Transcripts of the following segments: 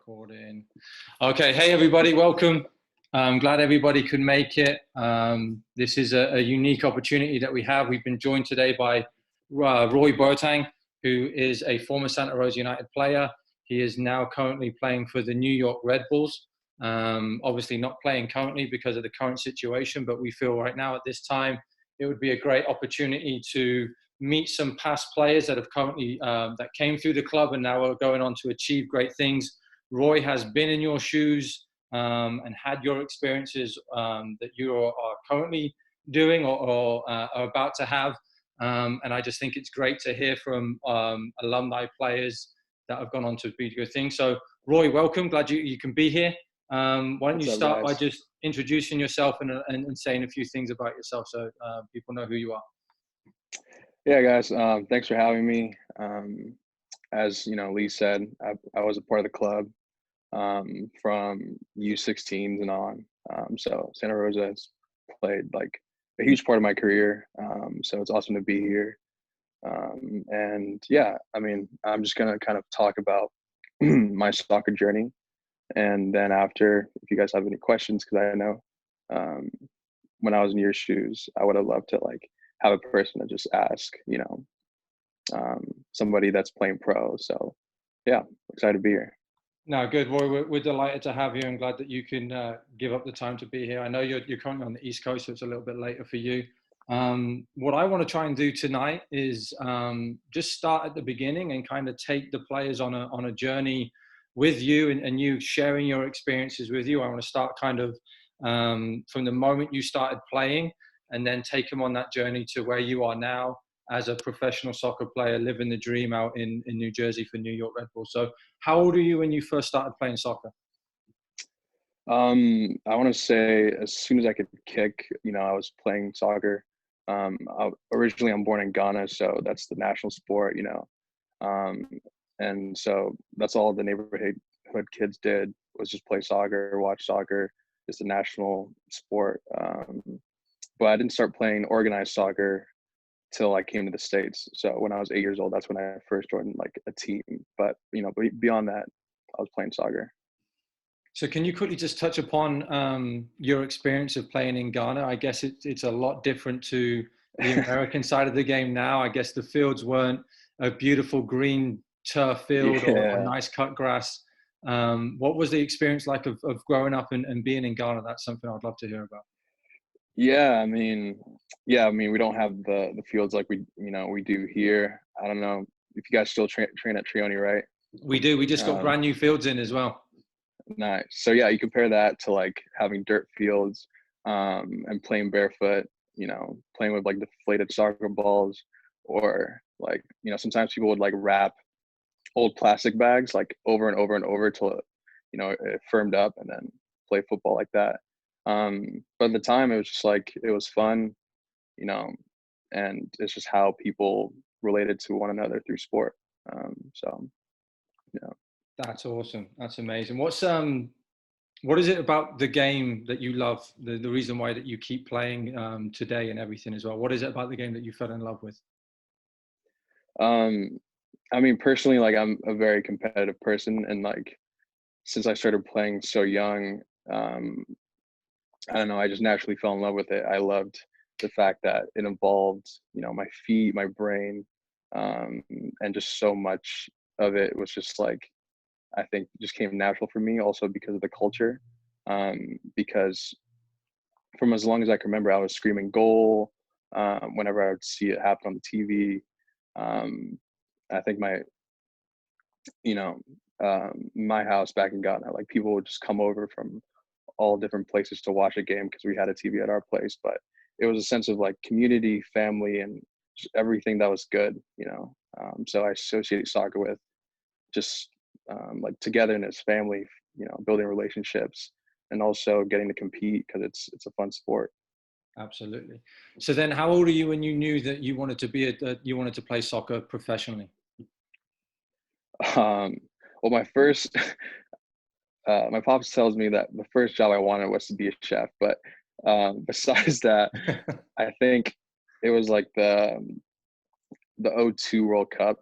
Recording. Okay, hey everybody, welcome. I'm glad everybody could make it. This is a unique opportunity that we have. We've been joined today by Roy Boateng, who is a former Santa Rosa United player. He is now currently playing for the New York Red Bulls. Obviously not playing currently because of the current situation, but we feel right now at this time it would be a great opportunity to meet some past players that have currently that came through the club and now are going on to achieve great things. Roy has been in your shoes and had your experiences that you are currently doing or are about to have. And I just think it's great to hear from alumni players that have gone on to be good things. So Roy, welcome. Glad you can be here. Why don't you start by just introducing yourself and saying a few things about yourself so people know who you are. Yeah, guys, thanks for having me. As you know, Lee said, I was a part of the club from U16s and on. So Santa Rosa has played like a huge part of my career. So it's awesome to be here. And yeah, I mean, I'm just gonna kind of talk about my soccer journey, and then after, if you guys have any questions, because I know when I was in your shoes, I would have loved to like have a person to just ask, somebody that's playing pro. So yeah, excited to be here. No, good, Roy. We're delighted to have you and glad that you can give up the time to be here. I know you're currently on the East Coast, so it's a little bit later for you. What I want to try and do tonight is just start at the beginning and kind of take the players on a journey with you and you sharing your experiences with you. I want to start kind of from the moment you started playing and then take them on that journey to where you are now as a professional soccer player, living the dream out in New Jersey for New York Red Bulls. So how old are you when you first started playing soccer? I want to say as soon as I could kick, I was playing soccer. Originally, I'm born in Ghana, so that's the national sport, and so that's all the neighborhood kids did was just play soccer, watch soccer. It's the national sport. But I didn't start playing organized soccer till I came to the States. So when I was 8 years old, that's when I first joined like a team. But beyond that, I was playing soccer. So can you quickly just touch upon your experience of playing in Ghana? I guess it's a lot different to the American side of the game now. I guess the fields weren't a beautiful green turf field or nice cut grass. What was the experience like of growing up and being in Ghana? That's something I'd love to hear about. Yeah, I mean, we don't have the fields like we do here. I don't know if you guys still train at Trioni, right? We do. We just got brand new fields in as well. Nice. So yeah, you compare that to like having dirt fields and playing barefoot, playing with like deflated soccer balls, or like, sometimes people would like wrap old plastic bags like over and over and over till it firmed up and then play football like that. But at the time it was just like, it was fun, and it's just how people related to one another through sport. So yeah. That's awesome. That's amazing. What is it about the game that you love? The reason why that you keep playing today and everything as well. What is it about the game that you fell in love with? I mean, personally, like I'm a very competitive person, and like since I started playing so young, I don't know, I just naturally fell in love with it. I loved the fact that it involved, my feet, my brain, and just so much of it was just like, I think just came natural for me, also because of the culture. Because from as long as I can remember, I was screaming goal whenever I would see it happen on the TV. I think my house back in Ghana, like people would just come over from all different places to watch a game because we had a TV at our place. But it was a sense of like community, family, and just everything that was good, So I associate soccer with just like togetherness, family, building relationships, and also getting to compete because it's a fun sport. Absolutely. So then, how old are you when you knew that you wanted to play soccer professionally? Well, my first, my pops tells me that the first job I wanted was to be a chef, but besides that, I think it was like the '02 World Cup,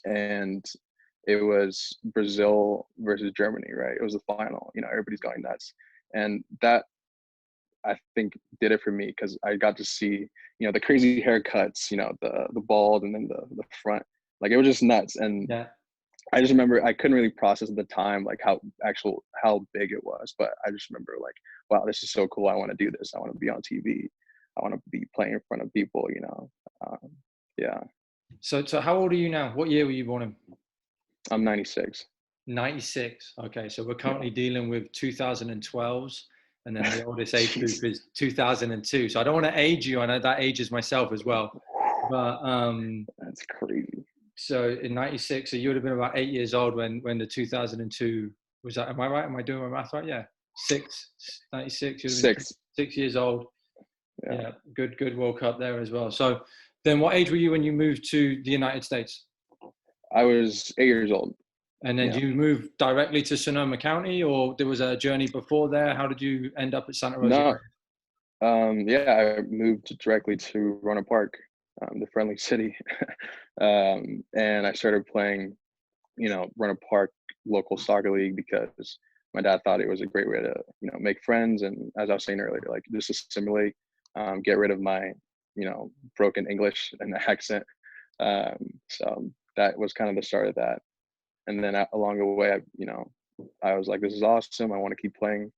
and it was Brazil versus Germany, right? It was the final. Everybody's going nuts, and that, I think, did it for me because I got to see, the crazy haircuts, the bald and then the front. Like, it was just nuts. And Yeah. I just remember I couldn't really process at the time like how big it was, but I just remember like, wow, this is so cool. I want to do this. I want to be on TV. I want to be playing in front of people. Yeah. So how old are you now? What year were you born in? I'm 96. 96. Okay, so we're currently Yeah. dealing with 2012s, and then the oldest age group is 2002. So I don't want to age you. I know that ages myself as well. But That's crazy. so in 96, so you would have been about 8 years old when the 2002 was that. Am I right? Am I doing my math right? Yeah. 96, you'd have been 6. 6 years old. Yeah. Yeah, good World Cup there as well. So then what age were you when you moved to the United States? I was 8 years old. And then Yeah. do you move directly to Sonoma County, or there was a journey before there? How did you end up at Santa Rosa No. United? Yeah, I moved directly to Roanoke Park, the friendly city, and I started playing, Roanoke Park local soccer league because my dad thought it was a great way to, make friends. And as I was saying earlier, like just to simulate, get rid of my, broken English and accent. So that was kind of the start of that. And then along the way, I was like, this is awesome. I want to keep playing.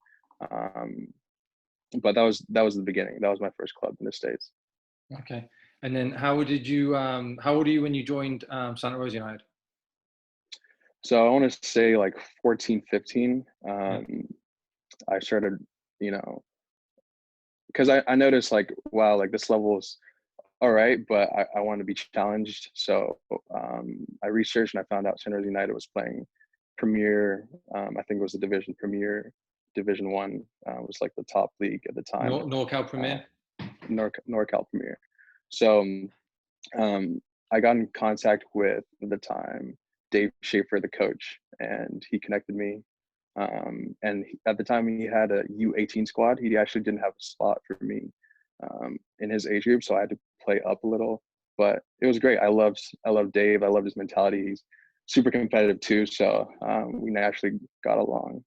Um, but that was the beginning. That was my first club in the States. Okay. And then how old are you when you joined Santa Rosa United? So I want to say like 14, 15. Yeah. I started, you know, because I noticed like, wow, like this level is all right, but I want to be challenged. So I researched and I found out San Jose United was playing Premier. I think it was the Division One. Was like the top league at the time. NorCal Uh, Premier? NorCal Premier. So um, I got in contact with at the time Dave Schaefer, the coach, and he connected me. And at the time, he had a U18 squad. He actually didn't have a spot for me in his age group, so I had to play up a little. But it was great. I loved Dave. I loved his mentality. He's super competitive too, so we naturally got along.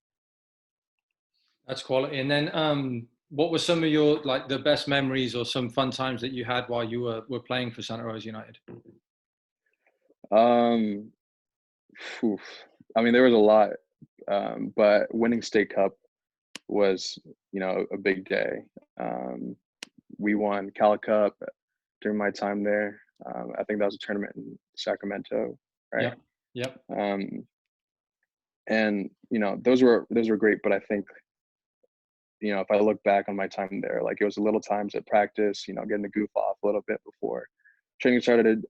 That's quality. And then what were some of your like the best memories or some fun times that you had while you were playing for Santa Rosa United? Um, Oof. I mean, there was a lot, but winning state cup was, a big day. Um, we won Cal Cup during my time there. I think that was a tournament in Sacramento, right? Yep. Yep. Um, and those were great. But I think, if I look back on my time there, like it was little times at practice, getting the goof off a little bit before training started,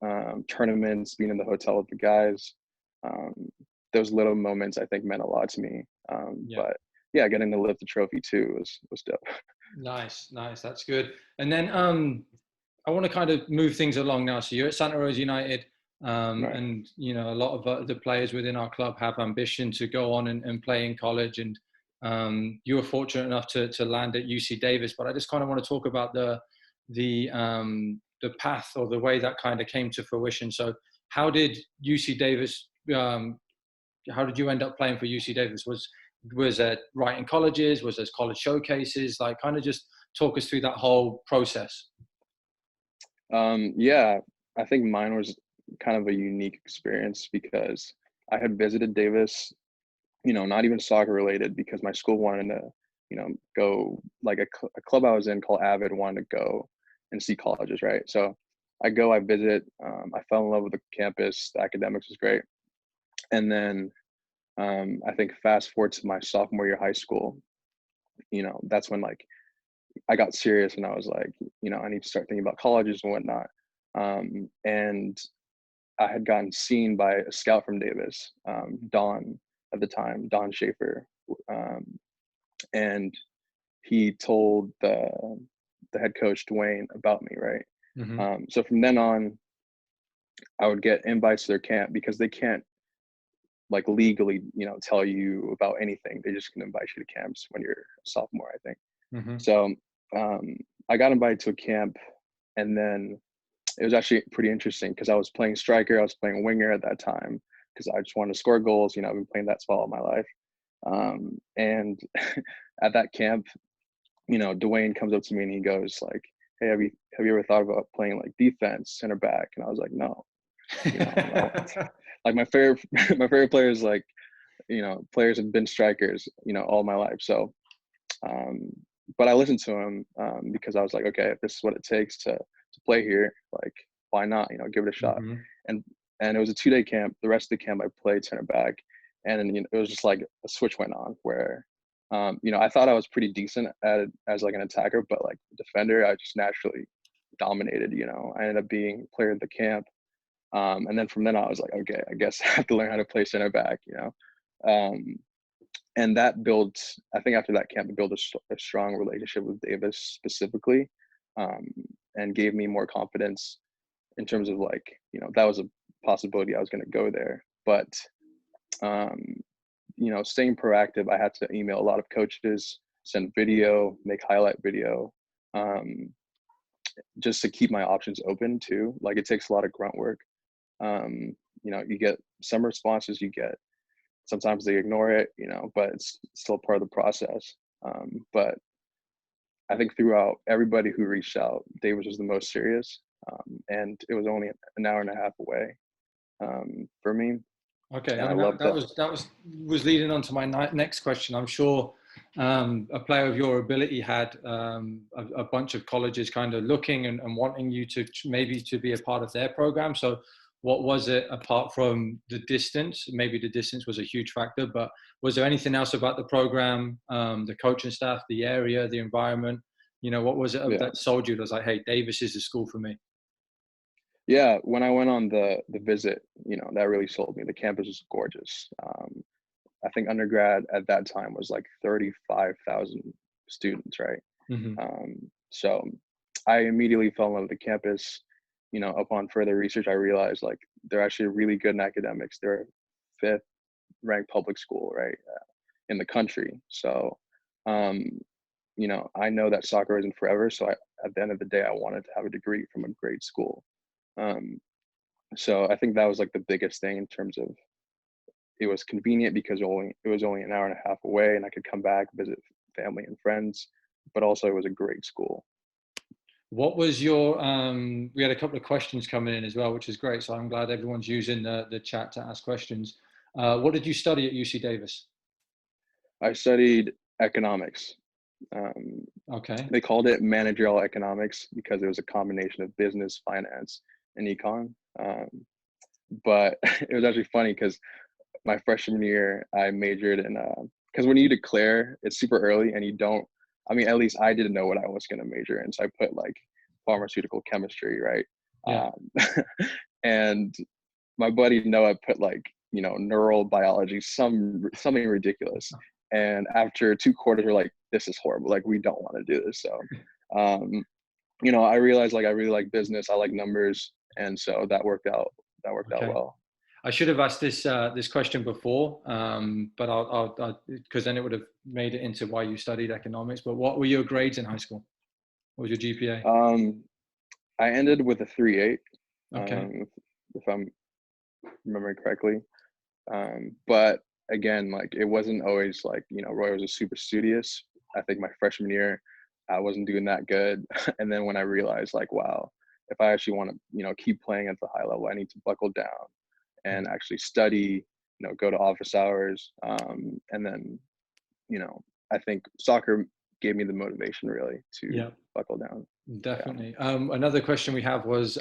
tournaments, being in the hotel with the guys. Um, those little moments I think meant a lot to me. Yeah. But yeah, getting to lift the trophy too was dope. Nice. That's good. And then I want to kind of move things along now. So you're at Santa Rosa United, Right. and a lot of the players within our club have ambition to go on and play in college. And you were fortunate enough to land at UC Davis. But I just kind of want to talk about the path or the way that kind of came to fruition. So how did UC Davis? How did you end up playing for UC Davis? Was it right in colleges? Was there college showcases? Like, kind of just talk us through that whole process. Yeah, I think mine was kind of a unique experience because I had visited Davis, not even soccer related because my school wanted to, go like a club I was in called Avid wanted to go and see colleges, right? So I visit, I fell in love with the campus, the academics was great. And then I think fast forward to my sophomore year of high school, that's when like I got serious and I was like, I need to start thinking about colleges and whatnot. And I had gotten seen by a scout from Davis, Don at the time, Don Schaefer, um, and he told the head coach Dwayne about me, right? Mm-hmm. So from then on, I would get invites to their camp because they can't like legally, tell you about anything. They just can invite you to camps when you're a sophomore, I think. Mm-hmm. So um, I got invited to a camp, and then it was actually pretty interesting because I was playing striker, I was playing winger at that time because I just wanted to score goals. I've been playing that spot all my life. And at that camp, Dwayne comes up to me and he goes like, "Hey, have you ever thought about playing like defense, center back?" And I was like, "No, no." Like my favorite my favorite players, like, players have been strikers, all my life. So, but I listened to him, because I was like, okay, if this is what it takes to play here, like, why not? Give it a shot. Hmm. And it was a 2-day camp. The rest of the camp, I played center back, and then, it was just like a switch went on where, I thought I was pretty decent at it as like an attacker, but like defender, I just naturally dominated. I ended up being player of the camp. And then from then on, I was like, okay, I guess I have to learn how to play center back. Um, and that built, I think after that camp, it built a strong relationship with Davis specifically, um, and gave me more confidence in terms of like, that was a possibility I was going to go there. But, staying proactive, I had to email a lot of coaches, send video, make highlight video, just to keep my options open too. Like, it takes a lot of grunt work. You get some responses, sometimes they ignore it, but it's still part of the process. But I think throughout everybody who reached out, Davis was the most serious. And it was only an hour and a half away, for me. Okay, And I I mean loved that. that was leading on to my next question. I'm sure a player of your ability had a bunch of colleges kind of looking and wanting you to maybe to be a part of their program. So, what was it apart from the distance? Maybe the distance was a huge factor, but was there anything else about the program, the coaching staff, the area, the environment? What was it Yeah. that sold you? That was like, hey, Davis is the school for me. Yeah. When I went on the visit, that really sold me. The campus was gorgeous. I think undergrad at that time was like 35,000 students, right? Hmm. So I immediately fell in love with the campus. Upon further research, I realized like they're actually really good in academics. They're fifth ranked public school, right, in the country. So, um, I know that soccer isn't forever. So at the end of the day, I wanted to have a degree from a great school. Um, so I think that was like the biggest thing in terms of, it was convenient because it was only an hour and a half away, and I could come back, visit family and friends, but also it was a great school. What was your, we had a couple of questions coming in as well, which is great. So I'm glad everyone's using the chat to ask questions. What did you study at UC Davis? I studied economics. Um, Okay. they called it managerial economics because it was a combination of business, finance, and econ. But it was actually funny because my freshman year, I majored in, because when you declare, it's super early and you don't, I mean, at least I didn't know what I was going to major in. So I put like pharmaceutical chemistry, right? Yeah. And my buddy Noah put like, neural biology, something ridiculous. And after 2 quarters, we're like, this is horrible. Like, we don't want to do this. So, um, I realized like I really like business. I like numbers. And so that worked out. That worked out Okay. well. I should have asked this question before, but I'll because then it would have made it into why you studied economics. But what were your grades in high school? What was your GPA? Um, I ended with a 3.8, Okay. if I'm remembering correctly. But again, like, it wasn't always like, Roy was a super studious. I think my freshman year, I wasn't doing that good. And then when I realized like, wow, if I actually want to, keep playing at the high level, I need to buckle down and actually study, go to office hours. And then, I think soccer gave me the motivation really to Yeah. buckle down. Yeah. Definitely. Another question we have was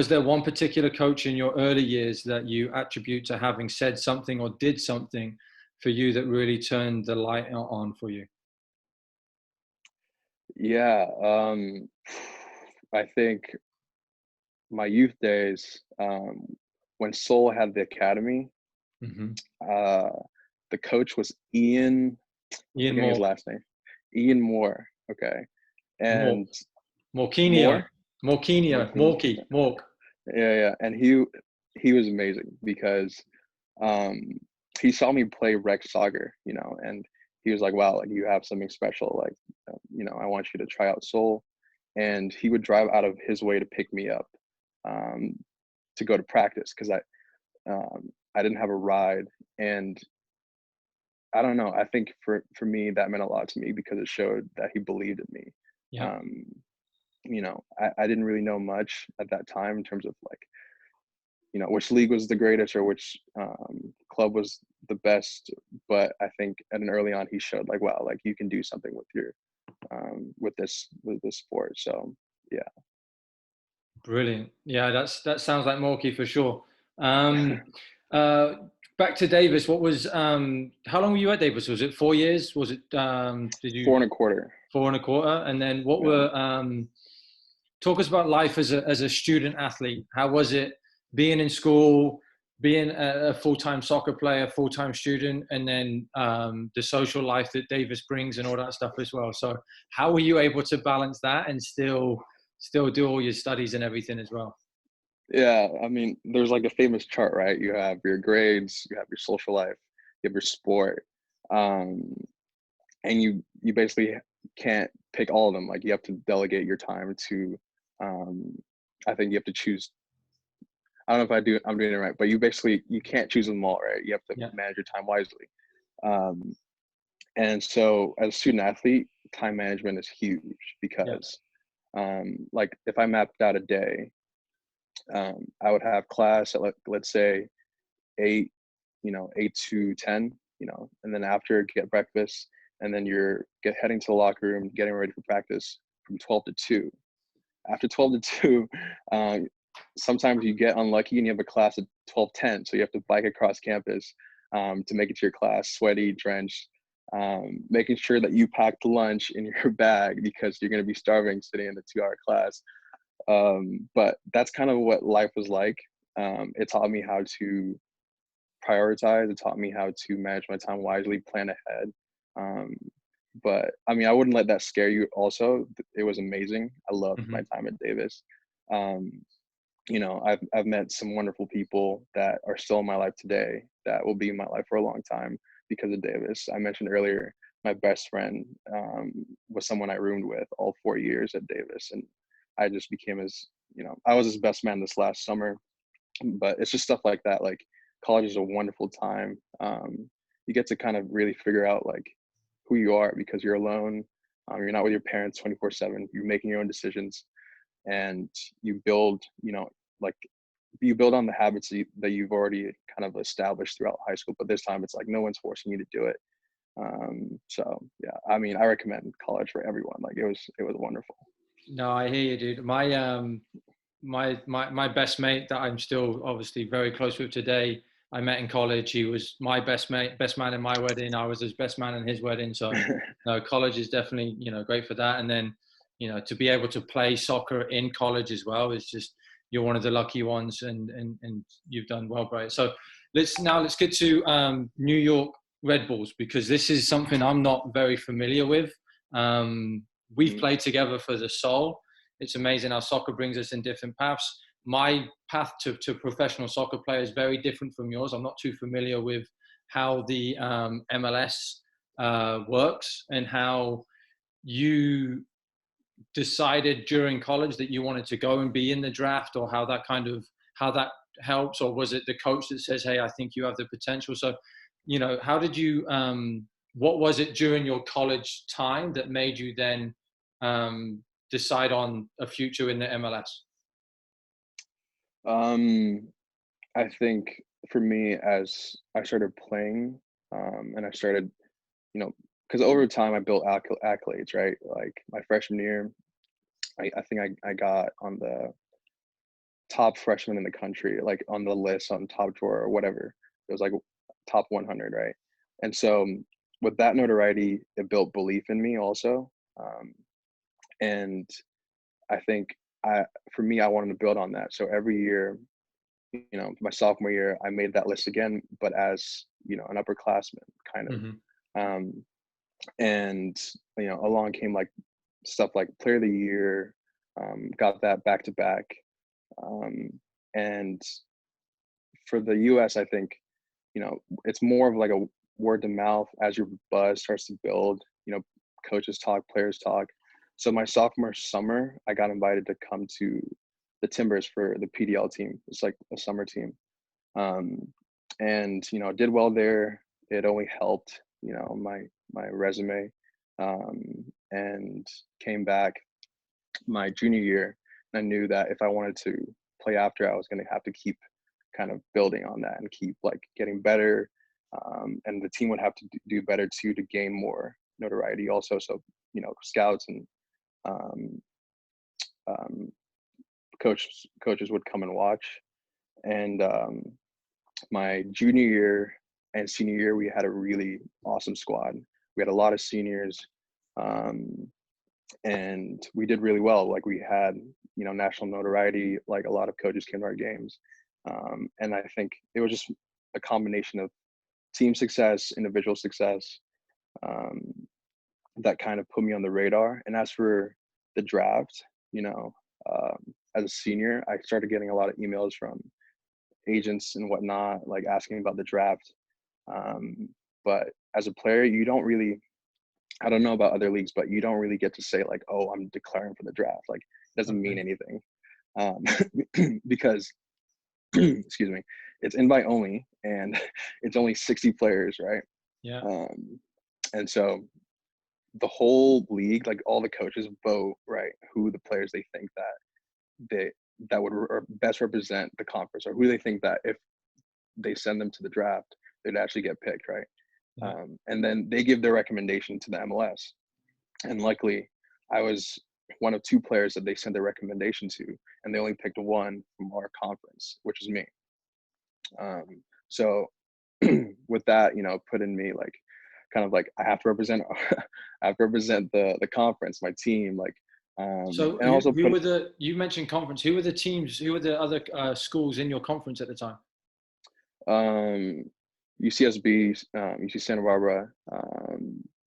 there one particular coach in your early years that you attribute to having said something or did something for you that really turned the light on for you? Yeah. I think my youth days, when Seoul had the academy, Hmm. uh, the coach was Ian, I'm Ian forgetting his Moore, last name, Ian Moore. Okay. Moore, And Morkinio, Moore, Morkinio, Morking. Morky, Mork. Yeah, yeah. And he was amazing because, um, he saw me play rec soccer, and he was like, wow, like, you have something special. Like, I want you to try out Seoul. And he would drive out of his way to pick me up, um, to go to practice because I didn't have a ride, and I don't know. I think for me that meant a lot to me because it showed that he believed in me. Yeah. Um, I didn't really know much at that time in terms of like, which league was the greatest or which club was the best. But I think at an early on, he showed like, wow, like you can do something with your with this sport. So yeah. Brilliant. Yeah, that sounds like Morky for sure. Um, uh, Back to Davis. What was how long were you at Davis? Was it 4 years? Was it did you 4.25. 4 and a quarter? And then what Yeah. were talk us about life as a student athlete. How was it being in school, being a full-time soccer player, full-time student, and then the social life that Davis brings and all that stuff as well. So how were you able to balance that and still do all your studies and everything as well? Yeah, I mean, there's like a famous chart, right? You have your grades, you have your social life, you have your sport, um, and you basically can't pick all of them. Like you have to delegate your time to. Um, I think you have to choose. I don't know if I'm doing it right, but you can't choose them all, right? You have to Yeah, manage your time wisely. Um, and so, as a student athlete, time management is huge yeah, because, like, if I mapped out a day, I would have class at let's say 8, 8 to 10, and then after get breakfast, and then you're heading to the locker room, getting ready for practice from 12 to 2. After 12 to 2, sometimes you get unlucky and you have a class at 12:10, so you have to bike across campus to make it to your class, sweaty, drenched, making sure that you packed lunch in your bag because you're going to be starving sitting in the 2-hour class. But that's kind of what life was like. It taught me how to prioritize. It taught me how to manage my time wisely, plan ahead. Um, but I mean, I wouldn't let that scare you. Also, it was amazing. I loved my hmm time at Davis. Um, I've met some wonderful people that are still in my life today that will be in my life for a long time because of Davis. I mentioned earlier, my best friend was someone I roomed with all 4 years at Davis, and I just became I was his best man this last summer. But it's just stuff like that. Like college is a wonderful time. You get to kind of really figure out like who you are because you're alone. You're not with your parents 24/7. You're making your own decisions, and you build, like you build on the habits that you've already kind of established throughout high school. But this time, it's like no one's forcing you to do it. So yeah, I mean, I recommend college for everyone. Like it was wonderful. No, I hear you, dude. My best mate that I'm still obviously very close with today, I met in college. He was my best mate, best man in my wedding. I was his best man in his wedding. So, no, college is definitely, great for that. And then, to be able to play soccer in college as well is just, you're one of the lucky ones, and you've done well, Bryce. So let's get to New York Red Bulls, because this is something I'm not very familiar with. We've Mhm. played together for the Soul. It's amazing how soccer brings us in different paths. My path to professional soccer player is very different from yours. I'm not too familiar with how the MLS works and how you decided during college that you wanted to go and be in the draft, or how that helps, or was it the coach that says, hey, I think you have the potential? So how did you what was it during your college time that made you then decide on a future in the MLS? Um, I think for me, as I started playing, and I started, because over time I built accolades, right? Like my freshman year, I think I got on the top freshman in the country, like on the list on top drawer or whatever. It was like top 100, right? And so with that notoriety, it built belief in me also. And I think for me, I wanted to build on that. So every year, my sophomore year, I made that list again, but as an upperclassman, kind of. hmm Um, and along came like stuff like Player of the Year, got that back to back, um, and for the U.S., I think it's more of like a word to mouth as your buzz starts to build. Coaches talk, players talk. So my sophomore summer, I got invited to come to the Timbers for the PDL team. It's like a summer team. um, and did well there. It only helped my resume, um, and came back my junior year. And I knew that if I wanted to play after, I was going to have to keep kind of building on that and keep like getting better. And the team would have to do better too to gain more notoriety also. So, scouts and um, um, coaches would come and watch. And my junior year and senior year, we had a really awesome squad. We had a lot of seniors, and we did really well. Like we had, national notoriety. Like a lot of coaches came to our games, and I think it was just a combination of team success, individual success, um, that kind of put me on the radar. And as for the draft, as a senior, I started getting a lot of emails from agents and whatnot, like asking about the draft. But as a player, you don't really, I don't know about other leagues, but you don't really get to say like, oh, I'm declaring for the draft. Like, it doesn't mean anything, because, excuse me, it's invite only, and it's only 60 players, right? Yeah. And so the whole league, like all the coaches vote, right, who the players they think that would best represent the conference, or who they think that if they send them to the draft, they'd actually get picked, right? Yeah. And then they give their recommendation to the MLS. And luckily, I was one of two players that they sent their recommendation to, and they only picked one from our conference, which is me. So with that, put in me like kind of like I have to represent I have to represent the conference, my team, like So and also who were you mentioned conference, who were the teams, who were the other schools in your conference at the time? UCSB, UC Santa Barbara,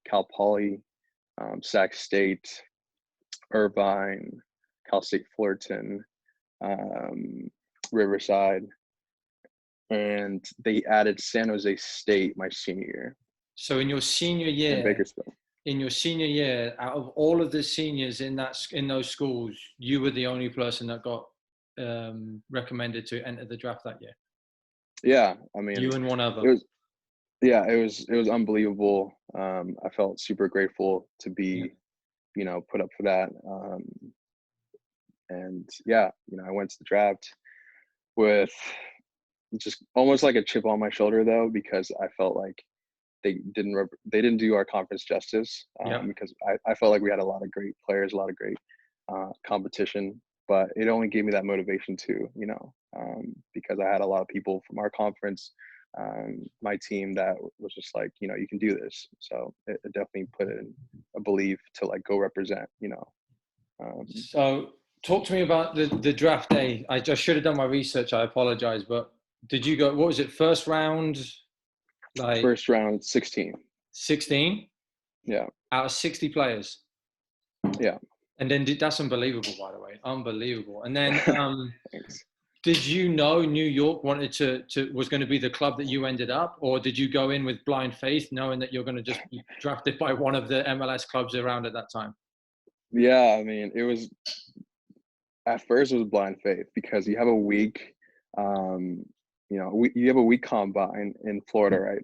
Cal Poly, Sac State, Irvine, Cal State Fullerton, Riverside, and they added San Jose State my senior year. So in your senior year, in Bakersfield. Out of all of the seniors in those schools, you were the only person that got recommended to enter the draft that year. Yeah, I mean, You and one other. It was unbelievable. I felt super grateful to be, put up for that. And yeah, I went to the draft with just almost like a chip on my shoulder though, because I felt like they didn't do our conference justice, because I felt like we had a lot of great players, a lot of great competition, but it only gave me that motivation too, because I had a lot of people from our conference, my team, that was just like, you can do this. So it definitely put in a belief to like go represent, So talk to me about the draft day. I just should have done my research. I apologize, but did you go, what was it, first round? Like first round 16. 16? Yeah. Out of 60 players? Yeah. And then that's unbelievable, by the way. Unbelievable. And then Thanks. did you know New York wanted was going to be the club that you ended up, or did you go in with blind faith, knowing that you're going to just be drafted by one of the MLS clubs around at that time? Yeah, I mean, at first it was blind faith, because you have a week, you have a week combine in Florida, right?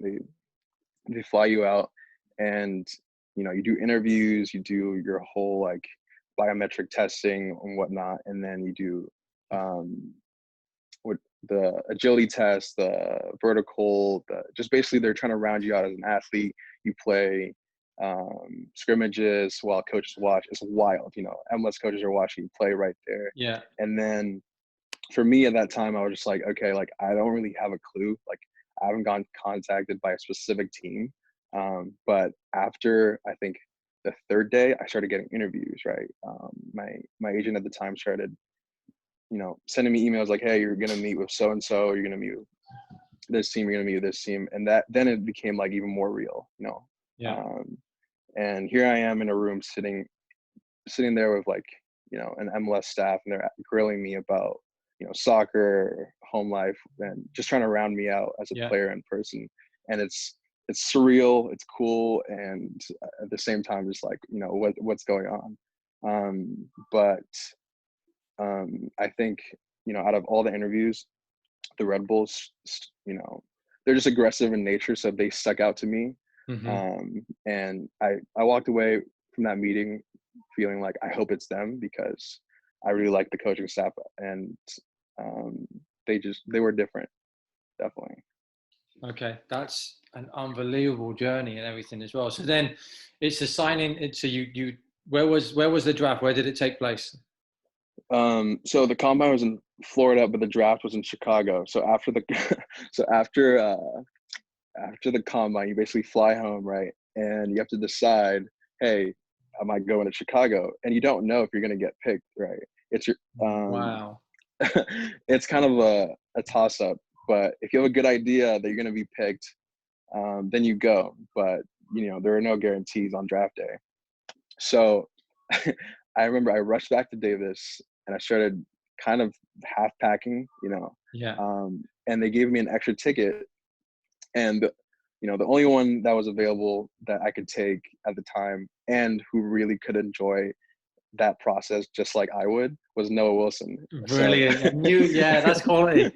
They fly you out, and you do interviews, you do your whole like biometric testing and whatnot, and then you do what the agility test, the vertical, just basically they're trying to round you out as an athlete. You play scrimmages while coaches watch. It's wild, MLS coaches are watching you play right there. Yeah. And then for me at that time, I was just like, okay, like I don't really have a clue. Like I haven't gotten contacted by a specific team. But after I think the third day, I started getting interviews, right? My agent at the time started, sending me emails like, hey, you're gonna meet with so and so, you're gonna meet with this team, you're gonna meet with this team, and then it became like even more real, Yeah. And here I am in a room sitting there with like, an MLS staff, and they're grilling me about, soccer, home life, and just trying to round me out as a player and person. And it's surreal, it's cool, and at the same time, just like, what's going on. But I think, out of all the interviews, the Red Bulls, they're just aggressive in nature, so they stuck out to me. Hmm. And I walked away from that meeting feeling like I hope it's them, because I really like the coaching staff, and um, they were different, definitely. Okay, that's an unbelievable journey and everything as well. So then it's the signing. So you where was the draft? Where did it take place? So the combine was in Florida, but the draft was in Chicago. So after the so after the combine, you basically fly home, right? And you have to decide, hey, am I going to Chicago? And you don't know if you're going to get picked, right? It's your Wow. it's kind of a toss up. But if you have a good idea that you're going to be picked, then you go. But there are no guarantees on draft day. So I remember I rushed back to Davis and I started kind of half packing, Yeah. and they gave me an extra ticket, and the only one that was available that I could take at the time and who really could enjoy that process just like I would was Noah Wilson. So Brilliant. And yeah, that's quality.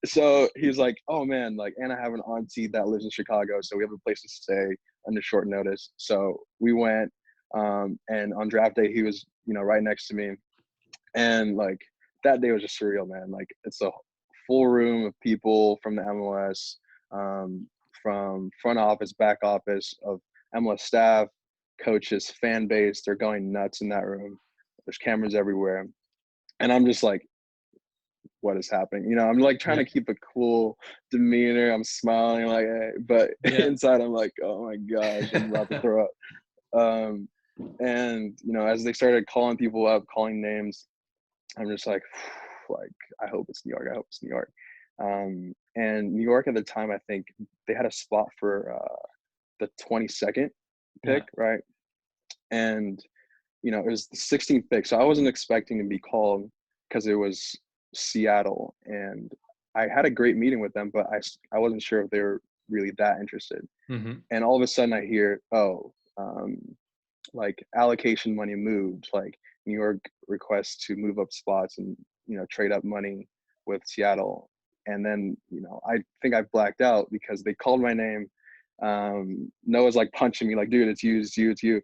so he was like, oh man, like, and I have an auntie that lives in Chicago, so we have a place to stay under short notice. So we went, and on draft day he was right next to me, and like that day was just surreal, man. Like it's a full room of people from the MLS, from front office, back office, of MLS staff, coaches, fan base. They're going nuts in that room. There's cameras everywhere, and I'm just like, what is happening? I'm like trying Yeah. to keep a cool demeanor. I'm smiling like, hey, but Yeah. inside I'm like, oh my gosh, I'm about to throw up. Um, and as they started calling people up, calling names, I'm just like, like, I hope it's New York. I hope it's New York. And New York at the time, I think they had a spot for the 22nd Yeah. pick, right? And it was the 16th pick, so I wasn't expecting to be called because it was Seattle, and I had a great meeting with them, but I wasn't sure if they were really that interested. Hmm. And all of a sudden, I hear, oh, like allocation money moved, like New York requests to move up spots and trade up money with Seattle. And then I think I blacked out because they called my name. Noah's like punching me like, dude, it's you, it's you, it's you.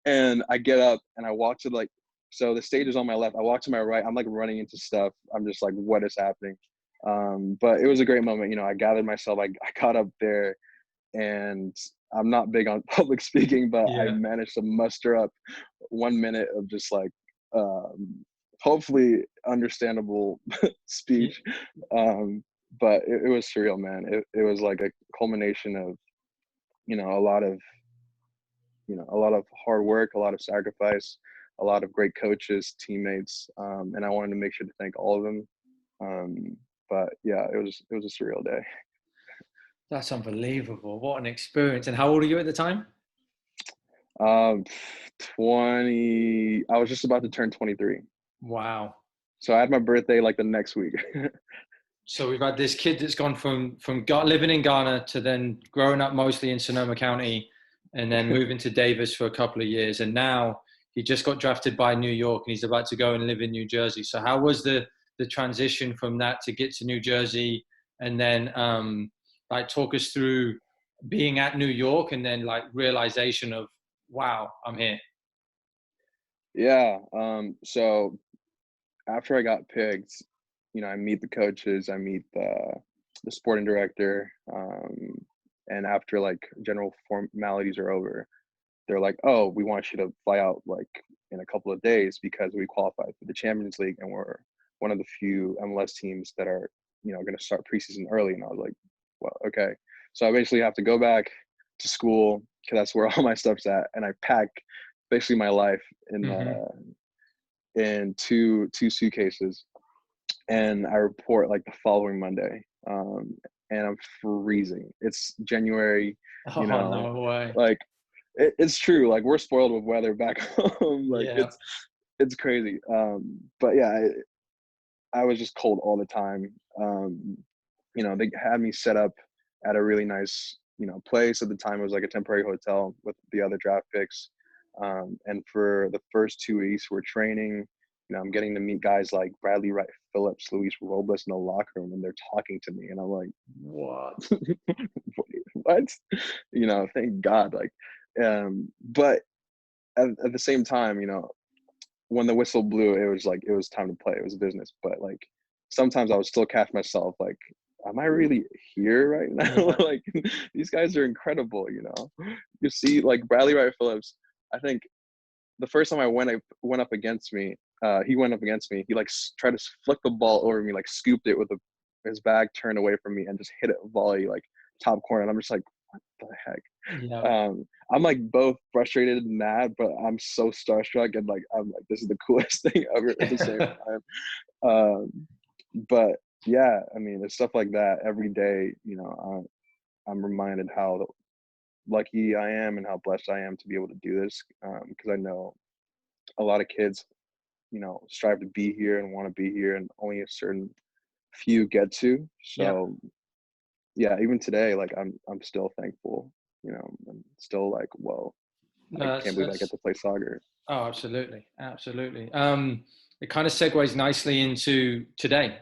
And I get up and I walk to so the stage is on my left. I walk to my right. I'm like running into stuff. I'm just like, what is happening? But it was a great moment. I gathered myself. I got up there, and I'm not big on public speaking, but I Yeah. managed to muster up 1 minute of just like, um, hopefully understandable Yeah. speech. But it was surreal, man. It was like a culmination of, a lot of, a lot of hard work, a lot of sacrifice, a lot of great coaches, teammates. And I wanted to make sure to thank all of them. Um, but yeah, it was a surreal day. That's unbelievable. What an experience. And how old are you at the time? Um, 20. I was just about to turn 23. Wow. So I had my birthday like the next week. So we've had this kid that's gone from living in Ghana to then growing up mostly in Sonoma County, and then moving to Davis for a couple of years, and now he just got drafted by New York, and he's about to go and live in New Jersey. So how was the transition from that to get to New Jersey, and then like talk us through being at New York, and then like realization of wow, I'm here. Yeah. So after I got picked, I meet the coaches, I meet the sporting director, and after like general formalities are over, they're like, "Oh, we want you to fly out like in a couple of days because we qualified for the Champions League and we're one of the few MLS teams that are, going to start preseason early." And I was like, "Well, okay." So I basically have to go back to school because that's where all my stuff's at, and I pack basically my life Hmm. in two suitcases, and I report like the following Monday. And I'm freezing. It's January, you Oh know, no way. like it's true. Like we're spoiled with weather back home. Like Yeah. it's crazy. But yeah, I was just cold all the time. They had me set up at a really nice, place. At the time, it was like a temporary hotel with the other draft picks. And for the first 2 weeks, we're training. I'm getting to meet guys like Bradley Wright Phillips, Luis Robles in the locker room, and they're talking to me, and I'm like, what? What? Thank God. Like, but at the same time, when the whistle blew, it was like, it was time to play. It was business. But like, sometimes I would still catch myself like, am I really here right now? Yeah. Like, these guys are incredible. You see, like Bradley Wright Phillips, I think the first time went up against me, he went up against me. He like tried to flick the ball over me, like scooped it with his bag turned away from me and just hit it volley like top corner. And I'm just like, what the heck? Yeah. I'm like both frustrated and mad, but I'm so starstruck and like I'm like, this is the coolest thing ever at the same time. But yeah, I mean, it's stuff like that every day. I'm reminded how lucky I am and how blessed I am to be able to do this, because I know a lot of kids, strive to be here and want to be here, and only a certain few get to. Yeah. So yeah, even today, like I'm still thankful. I'm still like, whoa, I No, can't believe I get to play soccer. oh, absolutely, absolutely. It kind of segues nicely into today.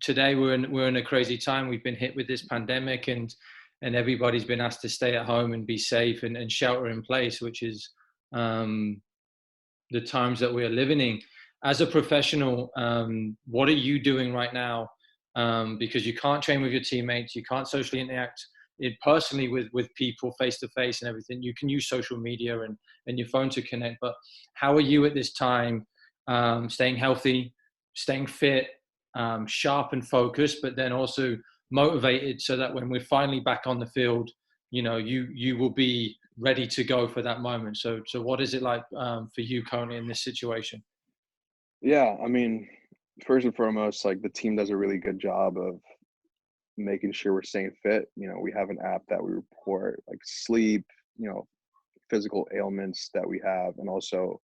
Today we're in a crazy time. We've been hit with this pandemic, and everybody's been asked to stay at home and be safe and shelter in place, which is the times that we are living in. As a professional, what are you doing right now? Because you can't train with your teammates, you can't socially interact personally with people face to face and everything. You can use social media and your phone to connect, but how are you at this time, staying healthy, staying fit, sharp and focused, but then also motivated so that when we're finally back on the field, you will be ready to go for that moment. So what is it like for you currently in this situation? Yeah, I mean, first and foremost, like the team does a really good job of making sure we're staying fit. We have an app that we report like sleep, physical ailments that we have, and also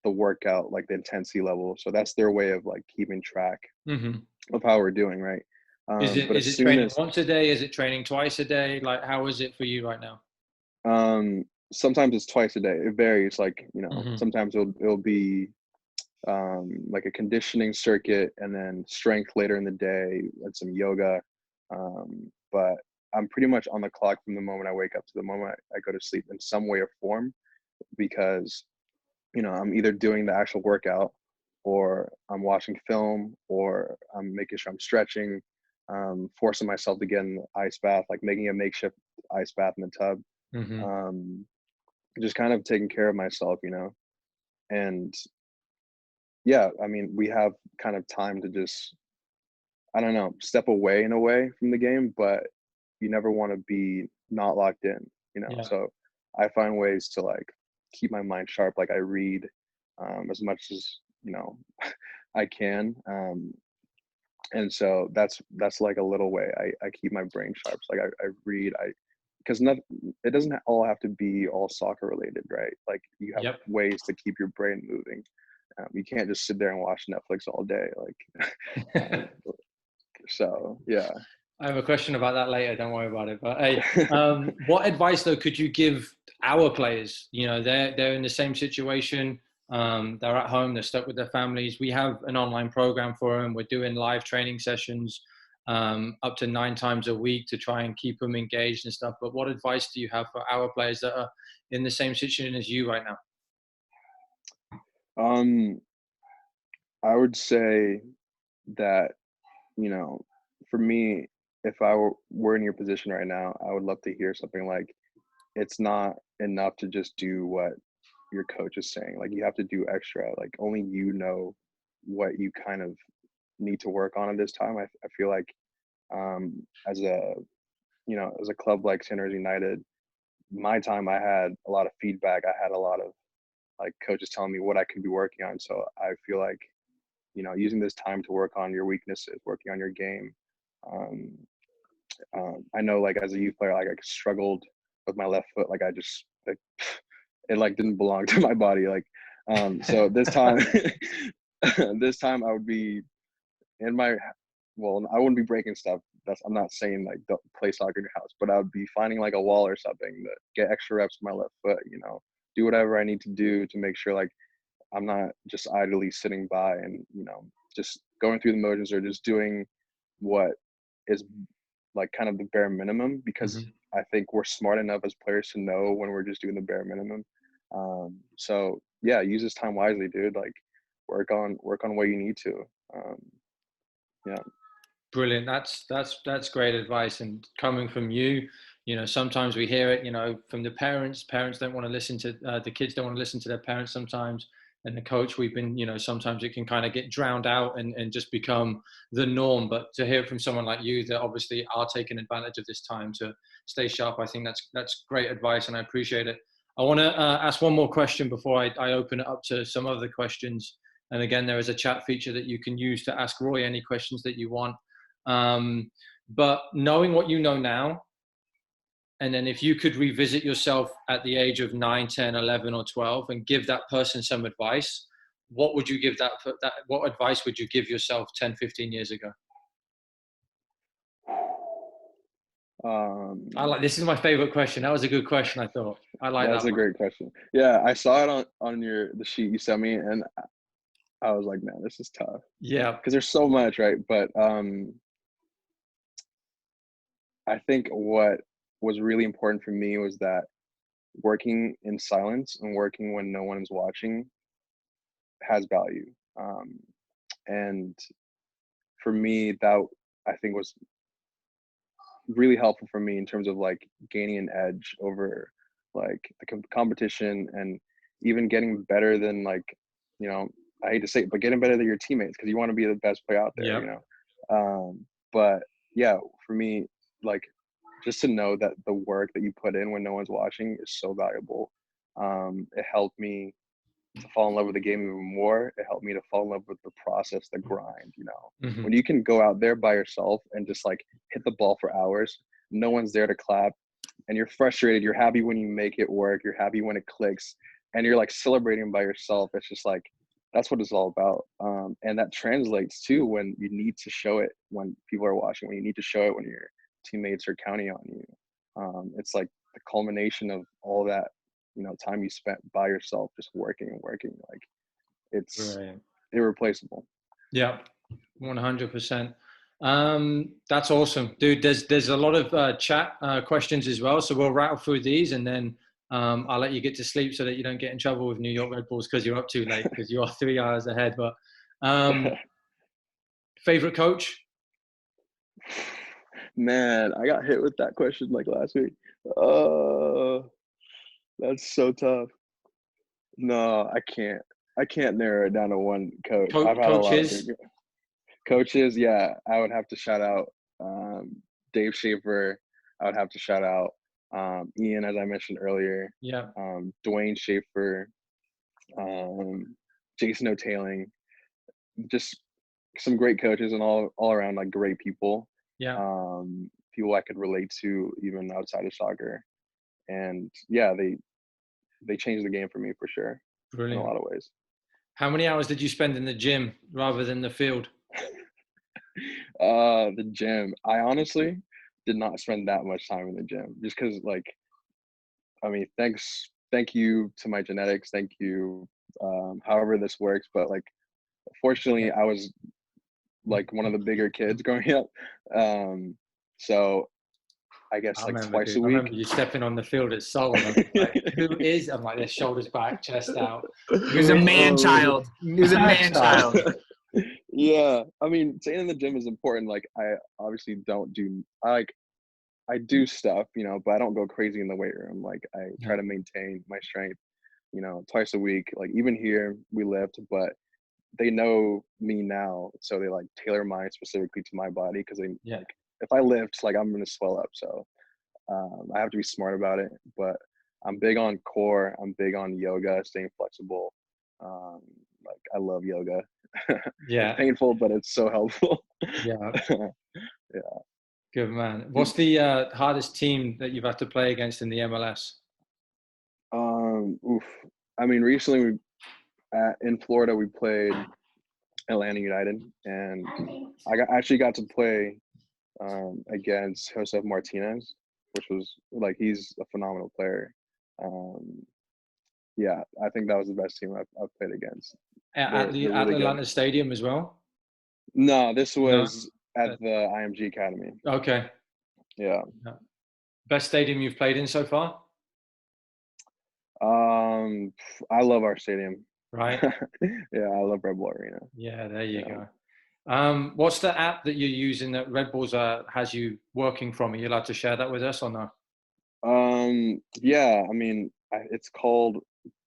the workout, like the intensity level. So that's their way of like keeping track Hmm. of how we're doing, right? Is it But is as it soon training as once a day? Is it training twice a day? Like, how is it for you right now? sometimes it's twice a day. It varies. Like, Hmm. sometimes it'll be like a conditioning circuit and then strength later in the day and some yoga. But I'm pretty much on the clock from the moment I wake up to the moment I go to sleep in some way or form, because I'm either doing the actual workout, or I'm watching film, or I'm making sure I'm stretching, forcing myself to get in the ice bath, like making a makeshift ice bath in the tub. Hmm. Um, just kind of taking care of myself, and yeah, I mean, we have kind of time to just, I don't know, step away in a way from the game, but you never want to be not locked in. Yeah. So I find ways to like keep my mind sharp. Like I read as much as, I can. And so that's like a little way I keep my brain sharp. So like I read, because nothing, it doesn't all have to be all soccer related, right? Like you have Yep. ways to keep your brain moving. You can't just sit there and watch Netflix all day. Like, um, so yeah. I have a question about that later. Don't worry about it. But hey, what advice though could you give our players? They're in the same situation. They're at home. They're stuck with their families. We have an online program for them. We're doing live training sessions up to 9 times a week to try and keep them engaged and stuff. But what advice do you have for our players that are in the same situation as you right now? um, I would say that, you know, for me, if I were in your position right now, I would love to hear something like, it's not enough to just do what your coach is saying. Like you have to do extra. Like only you know what you kind of need to work on at this time. I feel like as a club like Sinners United, my time I had a lot of feedback. I had a lot of like coaches telling me what I could be working on. So I feel like, using this time to work on your weaknesses, working on your game. Um, I know like as a youth player, like I struggled with my left foot. Like I just like it like didn't belong to my body. Like so this time, this time I would be in my, well, I wouldn't be breaking stuff. I'm not saying like don't play soccer in your house, but I would be finding like a wall or something to get extra reps with my left foot. Do whatever I need to do to make sure like I'm not just idly sitting by and, just going through the motions or just doing what is like kind of the bare minimum, because Mhm. I think we're smart enough as players to know when we're just doing the bare minimum. So yeah, use this time wisely, dude. Like work on what you need to. Um, yeah. Brilliant. That's great advice. And coming from you, sometimes we hear it, from the parents. Parents don't want to listen to the kids. Don't want to listen to their parents sometimes. And the coach, we've been, sometimes it can kind of get drowned out and just become the norm. But to hear from someone like you that obviously are taking advantage of this time to stay sharp, I think that's great advice, and I appreciate it. I want to ask one more question before I open it up to some other questions. And again, there is a chat feature that you can use to ask Roy any questions that you want. But knowing what you know now, and then if you could revisit yourself at the age of 9, 10, 11, or 12 and give that person some advice, what would you give what advice would you give yourself 10, 15 years ago? This is my favorite question. That was a good question, I thought. I like That's that a one. great question. Yeah, I saw it on the sheet you sent me, and I was like, man, this is tough Yeah. because there's so much, right? But I think what was really important for me was that working in silence and working when no one is watching has value. And for me, that I think was really helpful for me in terms of like gaining an edge over like the competition, and even getting better than like, you know, I hate to say it, but getting better than your teammates, because you want to be the best player out there, Yep. But yeah, for me, like just to know that the work that you put in when no one's watching is so valuable. It helped me to fall in love with the game even more. It helped me to fall in love with the process, the grind, Hmm. when you can go out there by yourself and just like hit the ball for hours, no one's there to clap, and you're frustrated. You're happy when you make it work. You're happy when it clicks, and you're like celebrating by yourself. It's just like, that's what it's all about. And that translates too when you need to show it when people are watching, when you need to show it when your teammates are counting on you. It's like the culmination of all that, time you spent by yourself, just working and working. Like it's Brilliant. irreplaceable. Yeah, 100%. That's awesome, dude. There's a lot of chat questions as well, so we'll rattle through these, and then I'll let you get to sleep so that you don't get in trouble with New York Red Bulls because you're up too late, because you are 3 hours ahead. But favorite coach? Man, I got hit with that question like last week. Oh, that's so tough. No, I can't. I can't narrow it down to one coach. I've had a lot of good Coaches? coaches. Yeah, I would have to shout out Dave Schaefer. I would have to shout out Ian, as I mentioned earlier. Yeah, Dwayne Schaefer, um, Jason O'Tailing. Just some great coaches and all around like great people. yeah, People I could relate to even outside of soccer. And yeah, they changed the game for me for sure in a brilliant. lot of ways. How many hours did you spend in the gym rather than the field? The gym. I honestly did not spend that much time in the gym just because, like, I mean, thank you to my genetics, thank you, however this works, but like, fortunately, Yeah. I was like one of the bigger kids growing up, so I guess I like remember, twice dude. a I remember week. you stepping on the field at Seoul, and I'm like, "Who is?" I'm like, "Their shoulders back, chest out." He was Who a is man this Oh, child. He was a man man child. child? yeah. I mean, staying in the gym is important. Like, I obviously don't do I do stuff, but I don't go crazy in the weight room. Like, I try Yeah, to maintain my strength, twice a week. Like, even here we lift, but they know me now, so they like tailor mine specifically to my body, because they yeah. like, if I lift, like I'm gonna swell up. So I have to be smart about it. But I'm big on core. I'm big on yoga, staying flexible. Um, like I love yoga. It's Yeah, painful, but it's so helpful. yeah. Yeah. Good man. What's the hardest team that you've had to play against in the MLS? Oof. I mean, recently in Florida we played Atlanta United, and actually got to play against Josef Martinez, which was like, he's a phenomenal player. Um, yeah, I think that was the best team I've played against. At the They're really good. Atlanta Stadium as well? No, this No? was at Uh, the IMG Academy. Okay. Yeah. Yeah. Best stadium you've played in so far? I love our stadium. Right? Yeah, I love Red Bull Arena. Yeah, there you Yeah. go. What's the app that you're using that Red Bulls has you working from? Are you allowed to share that with us or no? Yeah, I mean, it's called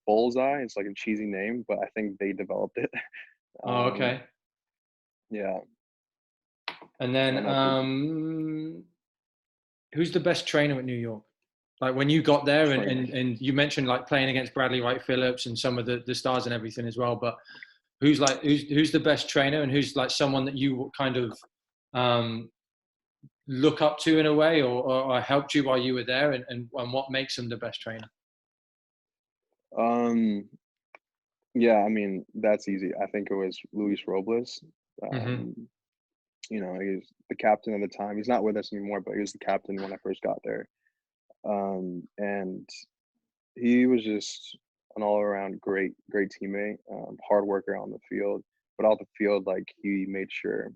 Bullseye. It's like a cheesy name, but I think they developed it. Oh, Um, okay. yeah, And I then don't know if you who's the best trainer at New York? Like when you got there and, trainer. and you mentioned like playing against Bradley Wright Phillips and some of the stars and everything as well, but who's the best trainer and who's like someone that you kind of um, look up to in a way or helped you while you were there and what makes them the best trainer? Um, yeah, I mean, that's easy. I think it was Luis Robles. Hmm. Um, he's the captain at the time. He's not with us anymore, but he was the captain when I first got there. And he was just an all-around great teammate, hard worker on the field, but off the field, like he made sure,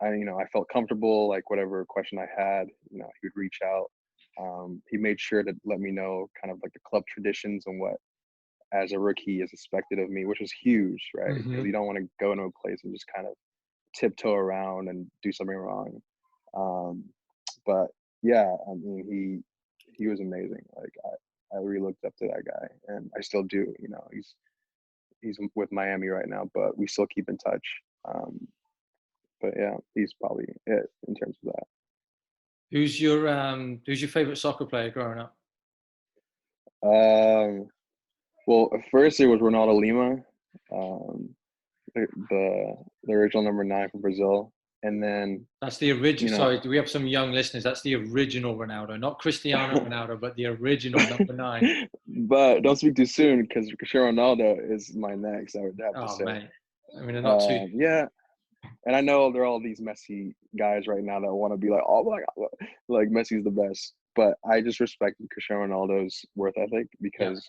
I felt comfortable. Like whatever question I had, he would reach out. He made sure to let me know kind of like the club traditions and what, as a rookie, is expected of me, which was huge, right? Because Hmm. you don't want to go into a place and just kind of tiptoe around and do something wrong. Um, but yeah, I mean, he was amazing. Like I really looked up to that guy, and I still do. He's with Miami right now, but we still keep in touch. Um, but yeah, he's probably it in terms of that. Who's your favorite soccer player growing up? Um, well, at first it was Ronaldo Lima, um, the original number 9 for Brazil, and then That's the original. you know, Sorry, do we have some young listeners? That's the original Ronaldo, not Cristiano Ronaldo, but the original number 9. but don't speak too soon because Cristiano Ronaldo is my next. I would have to Oh, say. mate. I mean, they're not too. Yeah, and I know there are all these Messi guys right now that want to be like, oh my god, like Messi's the best. But I just respect Cristiano Ronaldo's worth ethic Yeah. because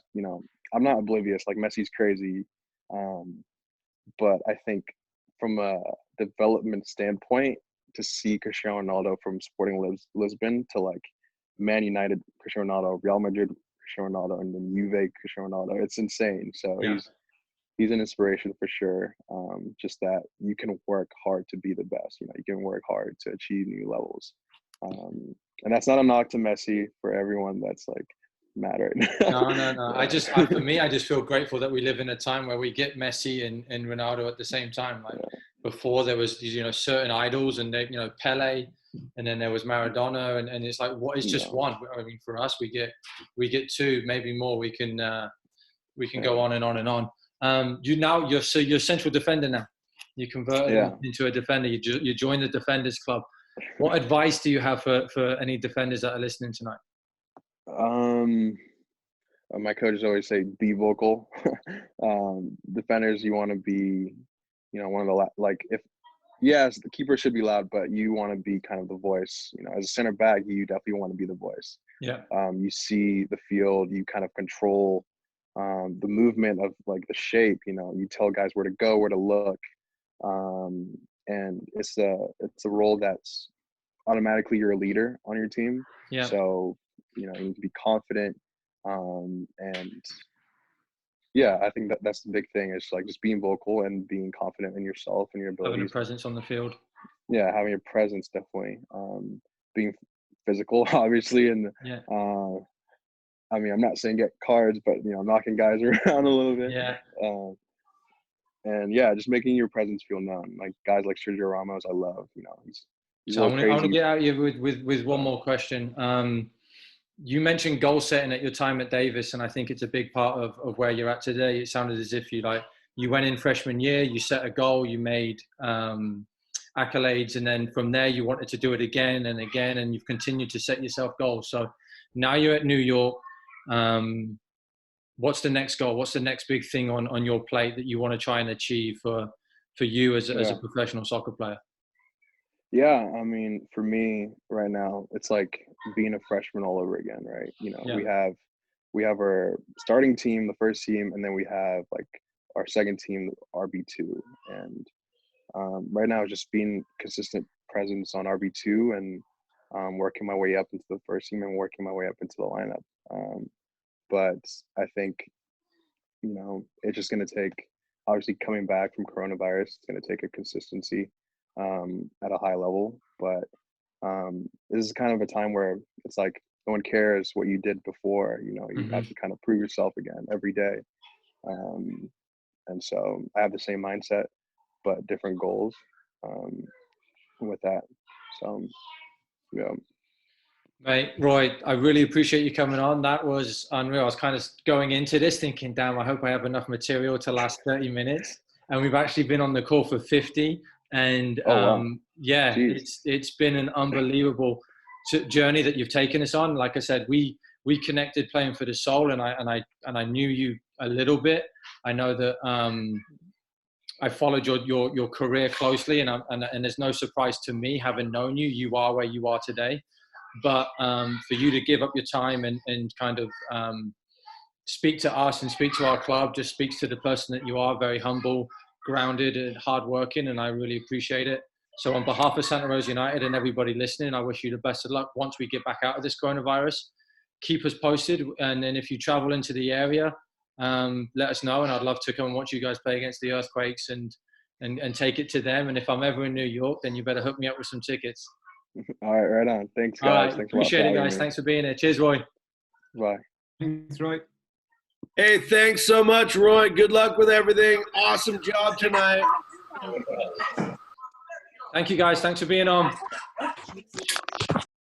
I'm not oblivious. Like Messi's crazy, um, but I think from a development standpoint, to see Cristiano Ronaldo from Sporting Lisbon to like Man United Cristiano Ronaldo, Real Madrid Cristiano Ronaldo, and then Juve Cristiano Ronaldo, it's insane. So Yeah. he's an inspiration for sure. Just that you can work hard to be the best. You can work hard to achieve new levels. Um, and that's not a knock to Messi for everyone that's like mad right now. No, no, no. For Yeah. me, I just feel grateful that we live in a time where we get Messi and Ronaldo at the same time. Like Yeah. before, there was certain idols, and they, Pele, and then there was Maradona, and it's like what is just No. one? I mean, for us, we get two, maybe more. We can go Yeah. on and on and on. You're central defender now. You converted Yeah. into a defender. You joined the defenders club. What advice do you have for any defenders that are listening tonight? Um, my coaches always say be vocal. Defenders, you want to be, one of the like if yes, the keeper should be loud, but you want to be kind of the voice. As a center back, you definitely want to be the voice. Yeah. You see the field, you kind of control the movement of like the shape. You tell guys where to go, where to look, and it's a role that's automatically you're a leader on your team. Yeah. So you need to be confident, and yeah, I think that's the big thing is like just being vocal and being confident in yourself and your Having a abilities. presence on the field. Yeah, having a presence definitely. Being physical, obviously, and Yeah. I mean, I'm not saying get cards, but knocking guys around a little bit. Yeah. Um, and yeah, just making your presence feel known. Like guys like Sergio Ramos, I love. He's a So little I want to crazy. get out of you with one more question. You mentioned goal setting at your time at Davis, and I think it's a big part of where you're at today. It sounded as if you went in freshman year, you set a goal, you made accolades, and then from there you wanted to do it again and again, and you've continued to set yourself goals. So now you're at New York. What's the next goal? What's the next big thing on your plate that you want to try and achieve for you as a Yeah. professional soccer player? Yeah, I mean, for me right now, it's like being a freshman all over again, right? Yeah. We have we have our starting team, the first team, and then we have like our second team, RB2. And right now, just being consistent presence on RB2 and working my way up into the first team and working my way up into the lineup. But I think, it's just going to take, obviously coming back from coronavirus, it's going to take a consistency at a high level. But this is kind of a time where it's like no one cares what you did before. You have to kind of prove yourself again every day. And so I have the same mindset, but different goals with that. So, yeah. Mate, Roy, I really appreciate you coming on. That was unreal. I was kind of going into this thinking, damn, I hope I have enough material to last 30 minutes. And we've actually been on the call for 50. And wow. yeah, Jeez. it's been an unbelievable journey that you've taken us on. Like I said, we connected playing for the Soul, and I knew you a little bit. I know that I followed your career closely, and there's no surprise to me having known you. You are where you are today. But for you to give up your time and kind of speak to us and speak to our club just speaks to the person that you are, very humble, grounded, and hardworking, and I really appreciate it. So on behalf of Santa Rosa United and everybody listening, I wish you the best of luck once we get back out of this coronavirus. Keep us posted, and then if you travel into the area, let us know, and I'd love to come and watch you guys play against the Earthquakes and take it to them. And if I'm ever in New York, then you better hook me up with some tickets. All right, right on. Thanks, guys. All right, Thanks appreciate it, guys. Me. Thanks for being here. Cheers, Roy. Bye. Thanks, Roy. Hey, thanks so much, Roy. Good luck with everything. Awesome job tonight. Thank you, guys. Thanks for being on.